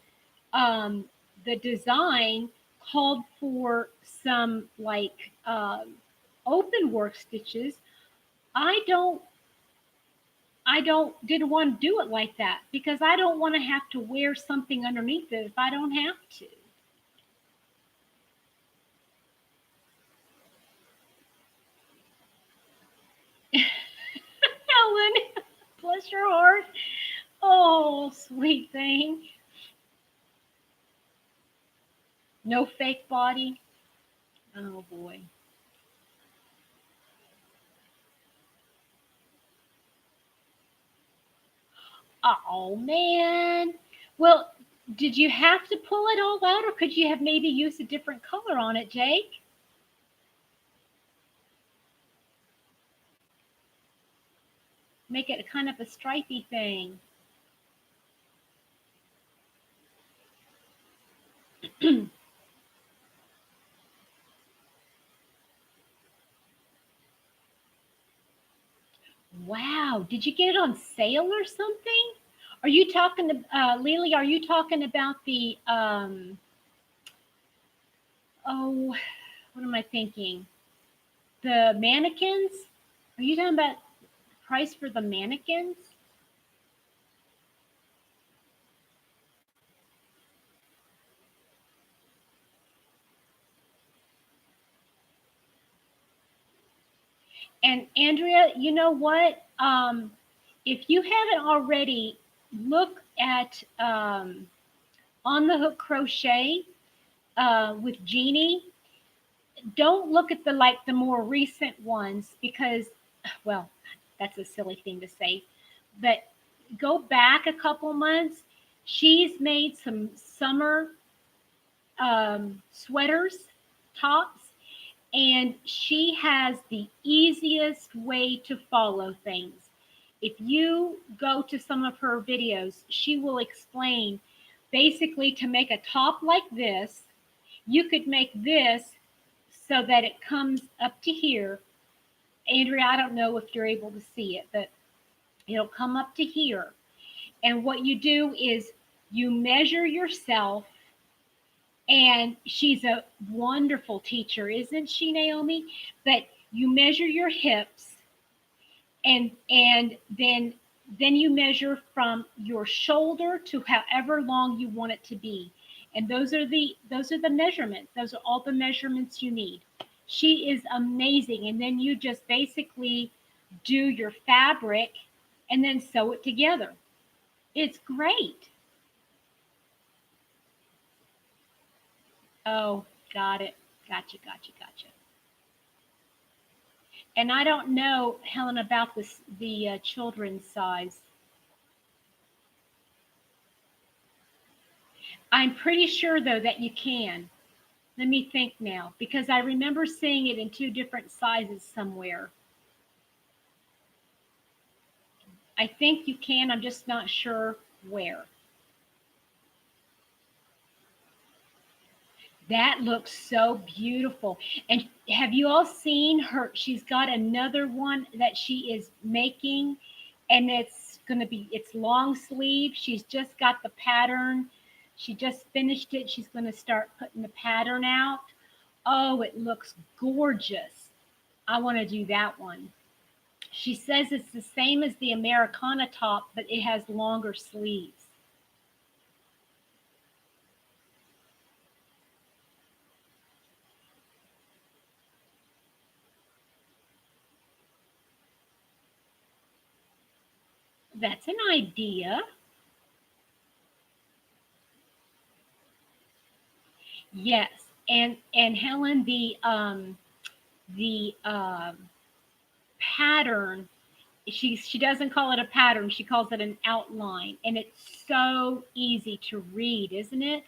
um, the design called for some like open work stitches. I don't didn't want to do it like that because I don't want to have to wear something underneath it if I don't have to. Helen, bless your heart. Oh, sweet thing. No fake body. Oh boy. Oh man. Well, did you have to pull it all out, or could you have maybe used a different color on it, Jake? Make it a kind of a stripy thing. Wow. Did you get it on sale or something? Are you talking to Lily? Are you talking about the oh, what am I thinking? The mannequins? Are you talking about price for the mannequins? And Andrea, you know what? If you haven't already, look at On the Hook Crochet with Jeannie. Don't look at the more recent ones because, well, that's a silly thing to say. But go back a couple months. She's made some summer sweaters, tops, and she has the easiest way to follow things. If you go to some of her videos, she will explain basically to make a top like this, you could make this so that it comes up to here. Andrea, I don't know if you're able to see it, but it'll come up to here. And what you do is you measure yourself, and she's a wonderful teacher, isn't she, Naomi? But you measure your hips, and then you measure from your shoulder to however long you want it to be. And those are the measurements. Those are all the measurements you need. She is amazing. And then you just basically do your fabric and then sew it together. It's great. Oh, got it. Gotcha. And I don't know, Helen, about the children's size. I'm pretty sure though that you can. Let me think now, because I remember seeing it in two different sizes somewhere. I think you can. I'm just not sure where. That looks so beautiful. And have you all seen her? She's got another one that she is making, and it's long sleeve. She's just got the pattern. She just finished it. She's going to start putting the pattern out. Oh, it looks gorgeous. I want to do that one. She says it's the same as the Americana top, but it has longer sleeves. That's an idea. Yes. And Helen, the pattern, she doesn't call it a pattern, she calls it an outline, and it's so easy to read, isn't it?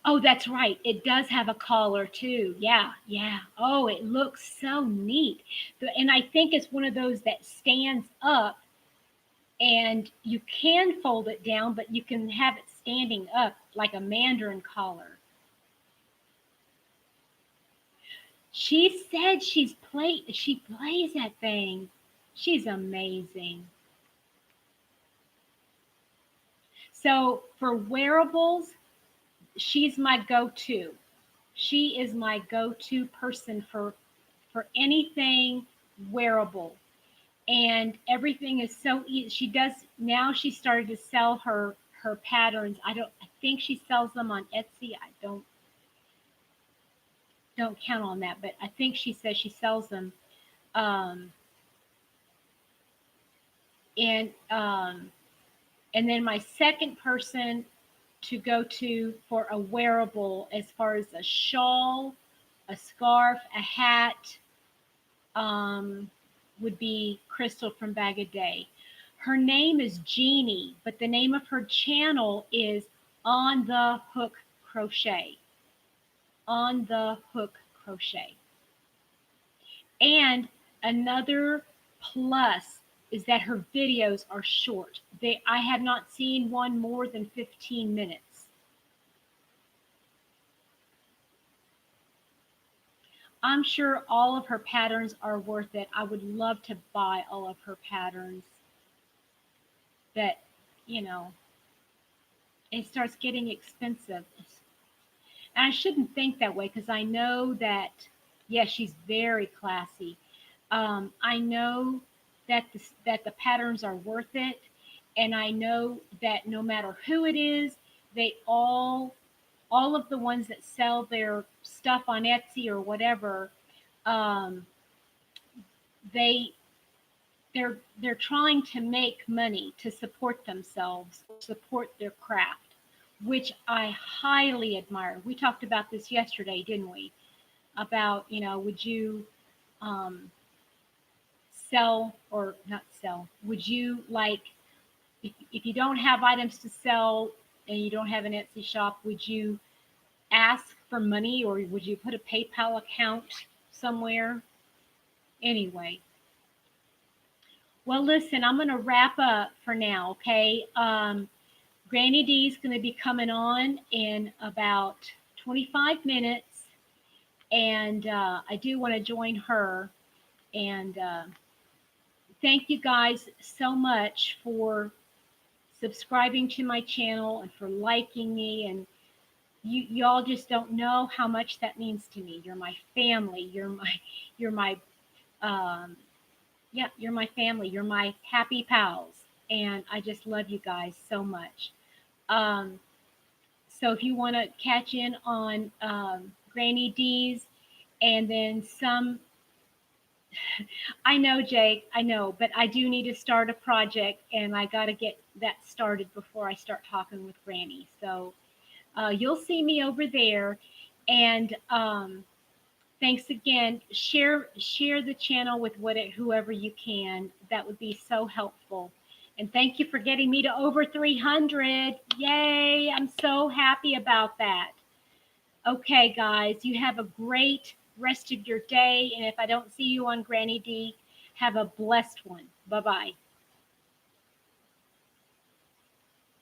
Oh, that's right. It does have a collar too. Yeah, yeah. Oh, it looks so neat. And I think it's one of those that stands up, and you can fold it down, but you can have it standing up like a mandarin collar. She said she plays that thing. She's amazing. So for wearables, she's my go-to. She is my go-to person for anything wearable. And everything is so easy. She does now. She started to sell her patterns. I think she sells them on Etsy. I don't count on that, but I think she says she sells them. Um, and and then my second person to go to for a wearable, as far as a shawl, a scarf, a hat, um, would be Crystal from Bag a Day. Her name is Jeannie, but the name of her channel is On the Hook Crochet. On the Hook Crochet. And another plus is that her videos are short. I have not seen one more than 15 minutes. I'm sure all of her patterns are worth it. I would love to buy all of her patterns. But, you know, it starts getting expensive. And I shouldn't think that way, because I know that, yes, she's very classy. I know that the patterns are worth it, and I know that no matter who it is, they all of the ones that sell their stuff on Etsy or whatever, um, they they're trying to make money to support themselves, support their craft, which I highly admire. We talked about this yesterday, didn't we? About, would you um, sell or not sell? Would you, like, if you don't have items to sell and you don't have an Etsy shop, would you ask for money, or would you put a PayPal account somewhere? Anyway, well, listen, I'm going to wrap up for now, okay? Granny D is going to be coming on in about 25 minutes, and I do want to join her. And thank you guys so much for subscribing to my channel and for liking me. And y'all just don't know how much that means to me. You're my family. You're my um, yeah, you're my family. You're my happy pals. and I just love you guys so much. Um, so if you want to catch in on Granny D's and then some, I know, Jake, I know, but I do need to start a project and I got to get that started before I start talking with Granny. So you'll see me over there. And thanks again. Share the channel with whoever you can. That would be so helpful. And thank you for getting me to over 300. Yay! I'm so happy about that. Okay, guys, you have a great rest of your day. And if I don't see you on Granny D, have a blessed one. Bye bye.